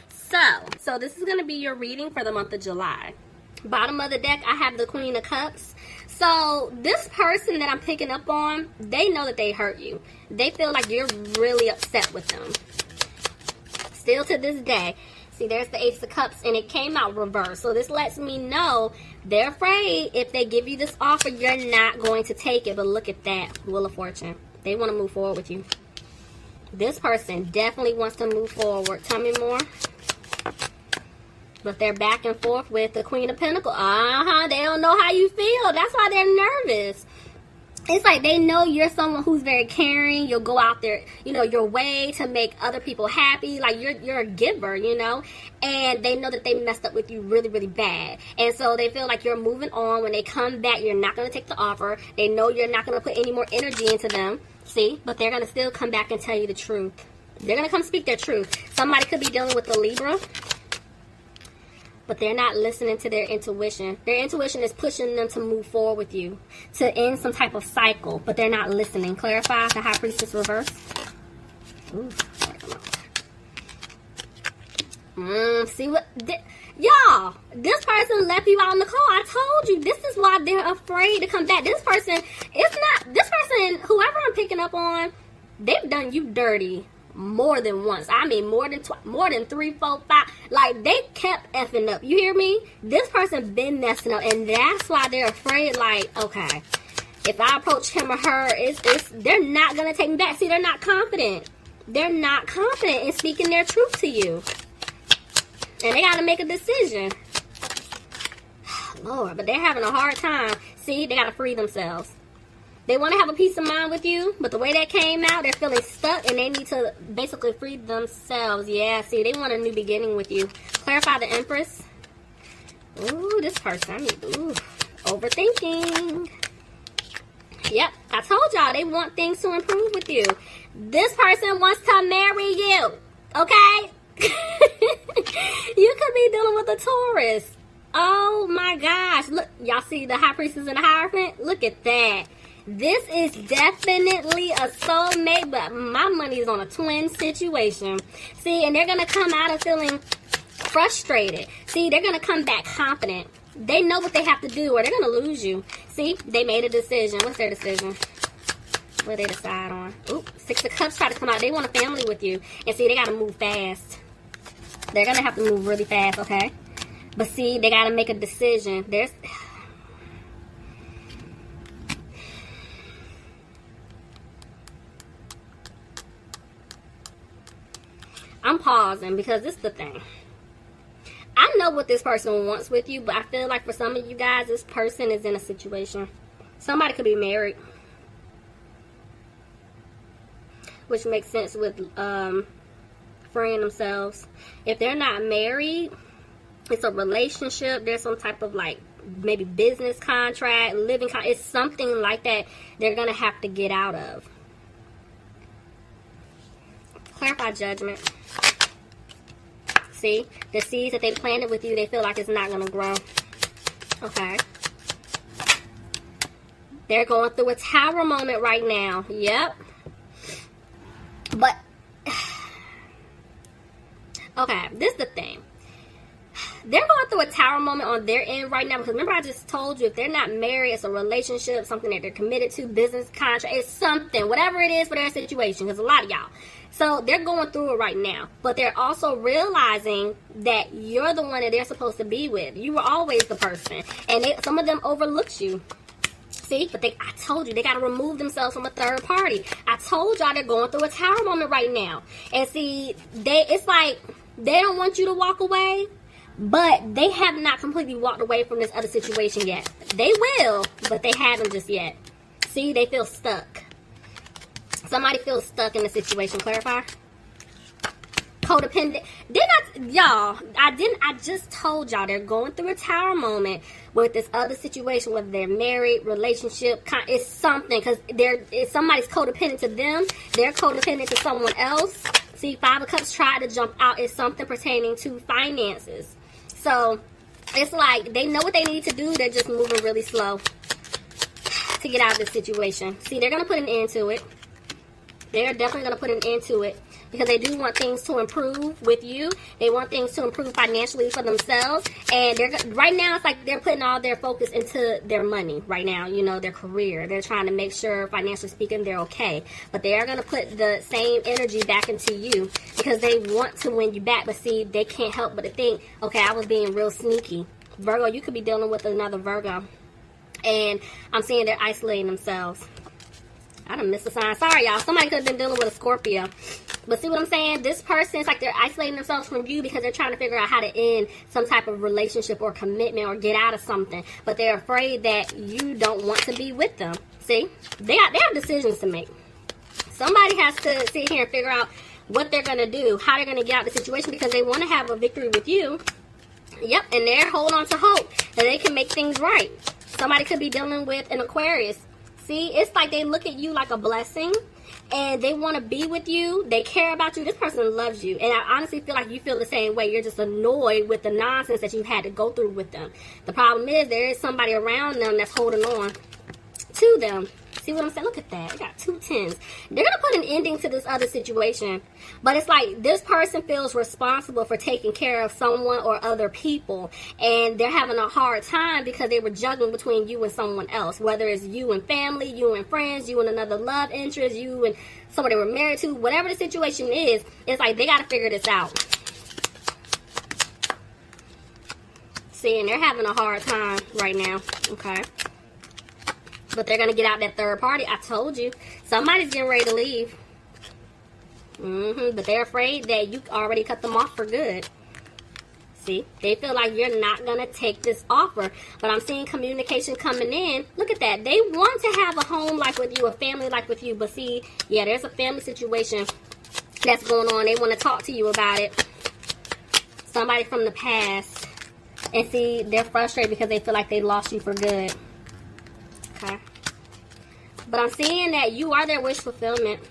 So this is going to be your reading for the month of July. Bottom of the deck, I have the Queen of Cups. So this person that I'm picking up on, they know that they hurt you. They feel like you're really upset with them. Still to this day. See, there's the Ace of Cups, and it came out reversed. So this lets me know they're afraid if they give you this offer, you're not going to take it. But look at that, Wheel of Fortune. They want to move forward with you. This person definitely wants to move forward. Tell me more. But they're back and forth with the Queen of Pentacles. They don't know how you feel. That's why they're nervous. It's like they know you're someone who's very caring. You'll go out there, your way to make other people happy. Like you're a giver, and they know that they messed up with you really, really bad. And so they feel like you're moving on. When they come back, you're not going to take the offer. They know you're not going to put any more energy into them. See, but they're going to still come back and tell you the truth. They're going to come speak their truth. Somebody could be dealing with a Libra, but they're not listening to their intuition. Their intuition is pushing them to move forward with you, to end some type of cycle, but they're not listening. Clarify the High Priestess reverse. Ooh, see what? Y'all, this person left you out in the cold. I told you, this is why they're afraid to come back. This person, whoever I'm picking up on, they've done you dirty more than once. I mean, more than 3, 4, 5. Like, they kept effing up. You hear me? This person been messing up, and that's why they're afraid. Like, okay, if I approach him or her, they're not gonna take me back. See, they're not confident. They're not confident in speaking their truth to you, and they gotta make a decision. Lord, but they're having a hard time. See, they gotta free themselves. They want to have a peace of mind with you, but the way that came out, they're feeling stuck, and they need to basically free themselves. Yeah, see, they want a new beginning with you. Clarify the Empress. Ooh, this person, overthinking. Yep, I told y'all, they want things to improve with you. This person wants to marry you, okay? You could be dealing with a Taurus. Oh, my gosh. Look, y'all see the High Priestess and the Hierophant? Look at that. This is definitely a soulmate, but my money is on a twin situation. See, and they're going to come out of feeling frustrated. See, they're going to come back confident. They know what they have to do, or they're going to lose you. See, they made a decision. What's their decision? What they decide on? Ooh, 6 of Cups try to come out. They want a family with you. And see, they got to move fast. They're going to have to move really fast, okay? But see, they got to make a decision. I'm pausing because this is the thing. I know what this person wants with you, but I feel like for some of you guys, this person is in a situation. Somebody could be married, which makes sense with freeing themselves. If they're not married, it's a relationship. There's some type of like maybe business contract, living contract. It's something like that they're going to have to get out of. Clarify Judgment. See, the seeds that they planted with you, they feel like it's not going to grow. Okay. They're going through a tower moment right now. Yep. But, okay, this is the thing. They're going through a tower moment on their end right now, because remember I just told you, if they're not married, it's a relationship, something that they're committed to, business contract, it's something, whatever it is for their situation, because a lot of y'all. So they're going through it right now, but they're also realizing that you're the one that they're supposed to be with. You were always the person, and some of them overlooked you. See, but I told you, they got to remove themselves from a third party. I told y'all they're going through a tower moment right now. And see, it's like they don't want you to walk away, but they have not completely walked away from this other situation yet. They will, but they haven't just yet. See, they feel stuck. Somebody feels stuck in the situation. Clarify. Codependent. Y'all, I just told y'all they're going through a tower moment with this other situation, whether they're married, relationship, it's something, because somebody's codependent to them, they're codependent to someone else. See, 5 of Cups tried to jump out. It's something pertaining to finances. So, it's like they know what they need to do, they're just moving really slow to get out of this situation. See, they're going to put an end to it. They're definitely going to put an end to it. because they do want things to improve with you. They want things to improve financially for themselves. And they're right now, it's like they're putting all their focus into their money right now, you know, their career. They're trying to make sure, financially speaking, they're okay. But they are going to put the same energy back into you because they want to win you back. But see, they can't help but to think, okay, I was being real sneaky. Virgo, you could be dealing with another Virgo. And I'm seeing they're isolating themselves. I done missed a sign. Sorry, y'all. Somebody could have been dealing with a Scorpio. But see what I'm saying? This person, it's like they're isolating themselves from you because they're trying to figure out how to end some type of relationship or commitment or get out of something. But they're afraid that you don't want to be with them. See? They have decisions to make. Somebody has to sit here and figure out what they're going to do, how they're going to get out of the situation because they want to have a victory with you. Yep, and they're holding on to hope that they can make things right. Somebody could be dealing with an Aquarius. See, it's like they look at you like a blessing and they want to be with you. They care about you. This person loves you. And I honestly feel like you feel the same way. You're just annoyed with the nonsense that you've had to go through with them. The problem is there is somebody around them that's holding on to them. See what I'm saying? Look at that. I got 2 10s. They're going to put an ending to this other situation. But it's like this person feels responsible for taking care of someone or other people. And they're having a hard time because they were juggling between you and someone else. Whether it's you and family, you and friends, you and another love interest, you and someone they were married to. Whatever the situation is, it's like they got to figure this out. See, and they're having a hard time right now. Okay. But they're going to get out that third party. I told you. Somebody's getting ready to leave. But they're afraid that you already cut them off for good. See? They feel like you're not going to take this offer. But I'm seeing communication coming in. Look at that. They want to have a home life with you, a family life with you. But see, yeah, there's a family situation that's going on. They want to talk to you about it. Somebody from the past. And see, they're frustrated because they feel like they lost you for good. Okay. But I'm seeing that you are their wish fulfillment.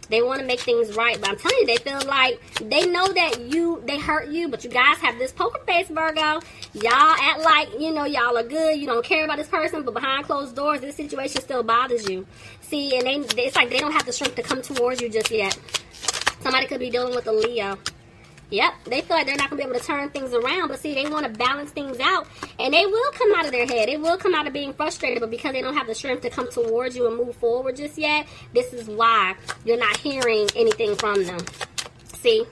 They want to make things right. But I'm telling you, they feel like they know that they hurt you. But you guys have this poker face, Virgo. Y'all act like, you know, y'all are good. You don't care about this person. But behind closed doors, this situation still bothers you. See, and it's like they don't have the strength to come towards you just yet. Somebody could be dealing with a Leo. Yep, they feel like they're not going to be able to turn things around. But see, they want to balance things out. And they will come out of their head. They will come out of being frustrated. But because they don't have the strength to come towards you and move forward just yet, this is why you're not hearing anything from them. See,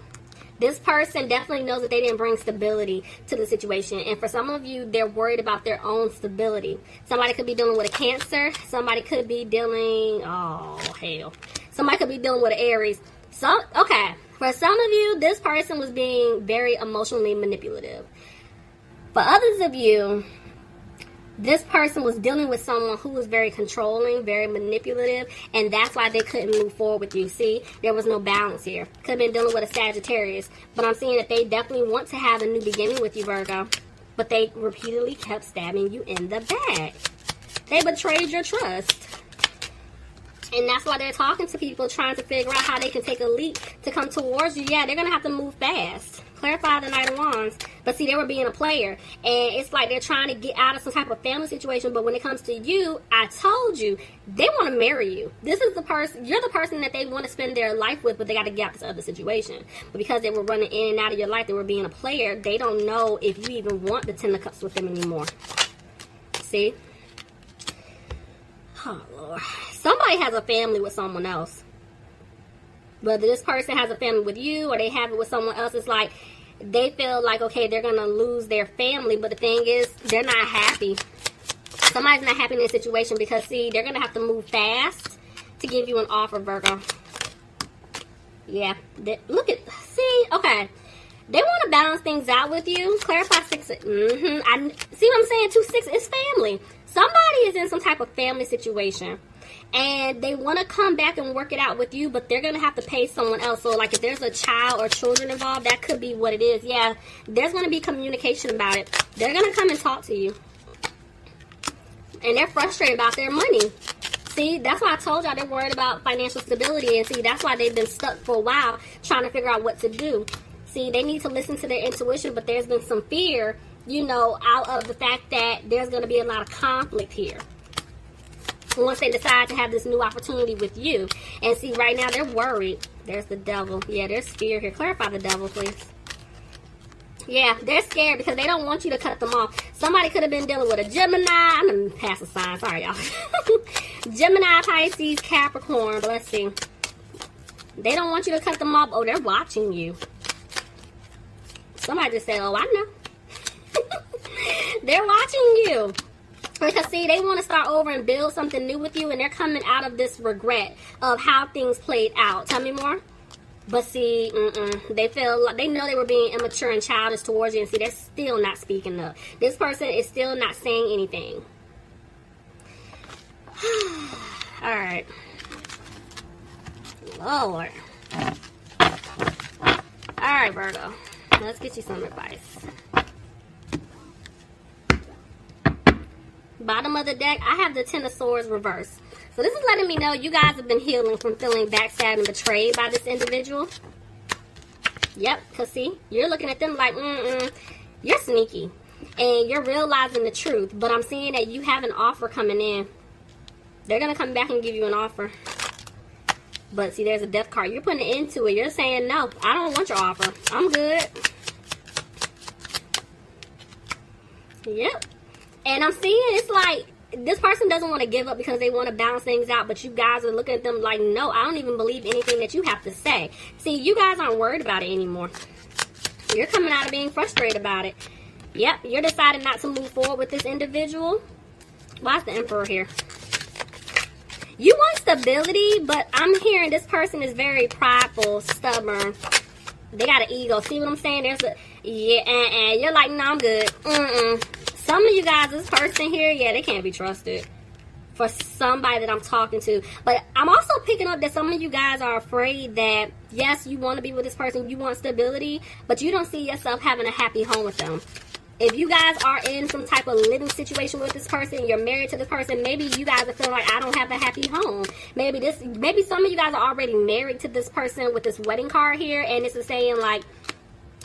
this person definitely knows that they didn't bring stability to the situation. And for some of you, they're worried about their own stability. Somebody could be dealing with a Cancer. Somebody could be dealing, somebody could be dealing with an Aries. Okay. For some of you, this person was being very emotionally manipulative. For others of you, this person was dealing with someone who was very controlling, very manipulative, and that's why they couldn't move forward with you. See, there was no balance here. Could have been dealing with a Sagittarius, but I'm seeing that they definitely want to have a new beginning with you, Virgo. But they repeatedly kept stabbing you in the back. They betrayed your trust. And that's why they're talking to people, trying to figure out how they can take a leap to come towards you. Yeah, they're going to have to move fast. Clarify the Knight of Wands. But see, they were being a player. And it's like they're trying to get out of some type of family situation. But when it comes to you, I told you, they want to marry you. This is the person, you're the person that they want to spend their life with, but they got to get out this other situation. But because they were running in and out of your life, they were being a player, they don't know if you even want the 10 of Cups with them anymore. See? Oh, Lord. Somebody has a family with someone else. Whether this person has a family with you or they have it with someone else, it's like they feel like, okay, they're going to lose their family. But the thing is, they're not happy. Somebody's not happy in this situation because, see, they're going to have to move fast to give you an offer, Virgo. Yeah. Look at, see, okay. They want to balance things out with you. Clarify 6. See what I'm saying? 2 6 is family. Somebody is in some type of family situation. And they want to come back and work it out with you, but they're going to have to pay someone else. So, like, if there's a child or children involved, that could be what it is. Yeah, there's going to be communication about it. They're going to come and talk to you. And they're frustrated about their money. See, that's why I told y'all they're worried about financial stability. And see, that's why they've been stuck for a while trying to figure out what to do. See, they need to listen to their intuition, but there's been some fear, you know, out of the fact that there's going to be a lot of conflict here. once they decide to have this new opportunity with you. And see, right now they're worried. There's the devil. Yeah, there's fear here. Clarify the devil, please. Yeah, they're scared because they don't want you to cut them off. Somebody could have been dealing with a Gemini. I'm going to pass a sign. Sorry, y'all. Gemini, Pisces, Capricorn. But let's see. They don't want you to cut them off. Oh, they're watching you. Somebody just said, oh, I know. They're watching you. Because, see, they want to start over and build something new with you. And they're coming out of this regret of how things played out. Tell me more. But see, they feel like they know they were being immature and childish towards you, and see, they're still not speaking up. This person is still not saying anything. All right, Lord. All right, Virgo. Let's get you some advice. Bottom of the deck, I have the Ten of Swords reversed. So this is letting me know you guys have been healing from feeling backstabbed and betrayed by this individual. Yep, because see, you're looking at them like, you're sneaky. And you're realizing the truth. But I'm seeing that you have an offer coming in. They're going to come back and give you an offer. But see, there's a death card. You're putting it into it. You're saying, no, I don't want your offer. I'm good. Yep. And I'm seeing it's like, this person doesn't want to give up because they want to balance things out, but you guys are looking at them like, no, I don't even believe anything that you have to say. See, you guys aren't worried about it anymore. You're coming out of being frustrated about it. Yep, you're deciding not to move forward with this individual. Why is the Emperor here? You want stability, but I'm hearing this person is very prideful, stubborn. They got an ego. See what I'm saying? There's a, yeah, you're like, no, I'm good. Some of you guys, this person here, yeah, they can't be trusted for somebody that I'm talking to. But I'm also picking up that some of you guys are afraid that, yes, you want to be with this person, you want stability, but you don't see yourself having a happy home with them. If you guys are in some type of living situation with this person, you're married to this person, maybe you guys are feeling like, I don't have a happy home. Maybe some of you guys are already married to this person with this wedding card here, and this is saying like,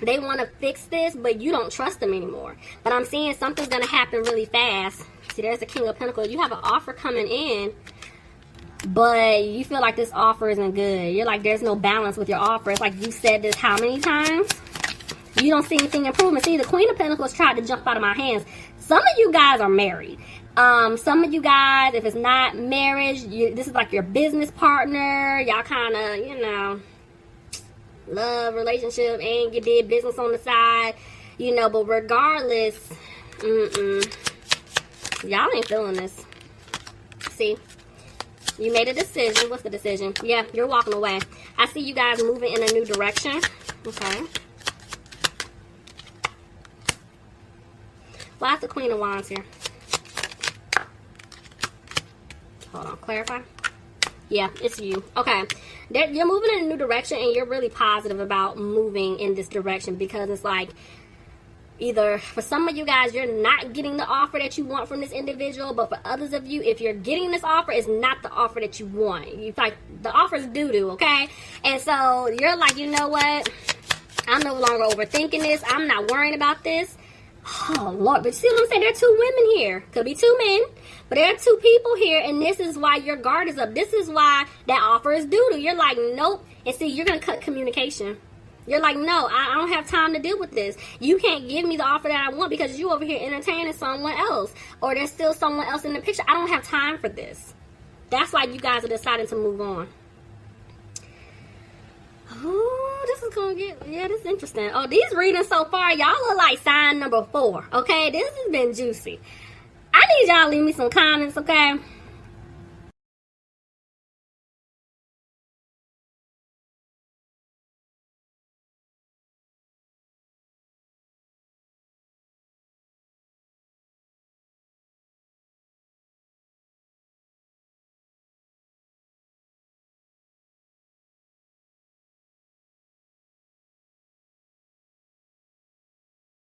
they want to fix this, but you don't trust them anymore. But I'm seeing something's going to happen really fast. See, there's the King of Pentacles. You have an offer coming in, but you feel like this offer isn't good. You're like, there's no balance with your offer. It's like you said this how many times? You don't see anything improvement. See, the Queen of Pentacles tried to jump out of my hands. Some of you guys are married. Some of you guys, if it's not marriage, this is like your business partner. Y'all kind of, you know, love, relationship, and you did business on the side, you know, but regardless, y'all ain't feeling this. See, you made a decision. What's the decision? Yeah, you're walking away. I see you guys moving in a new direction. Okay. Why is the Queen of Wands here? Hold on, clarify. Yeah, it's you. Okay. You're moving in a new direction, and you're really positive about moving in this direction because it's like either for some of you guys, you're not getting the offer that you want from this individual, but for others of you, if you're getting this offer, it's not the offer that you want. It's like the offer's doo-doo, okay? And so you're like, you know what? I'm no longer overthinking this. I'm not worrying about this. Oh, Lord. But see what I'm saying? There are two women here. Could be two men. But there are two people here, and this is why your guard is up. This is why that offer is doo-doo. You're like, nope. And see, you're going to cut communication. You're like, no, I don't have time to deal with this. You can't give me the offer that I want because you over here entertaining someone else. Or there's still someone else in the picture. I don't have time for this. That's why you guys are deciding to move on. Oh, this is going to get, yeah, this is interesting. Oh, these readings so far, y'all look like sign number 4. Okay, this has been juicy. I need y'all to leave me some comments, okay?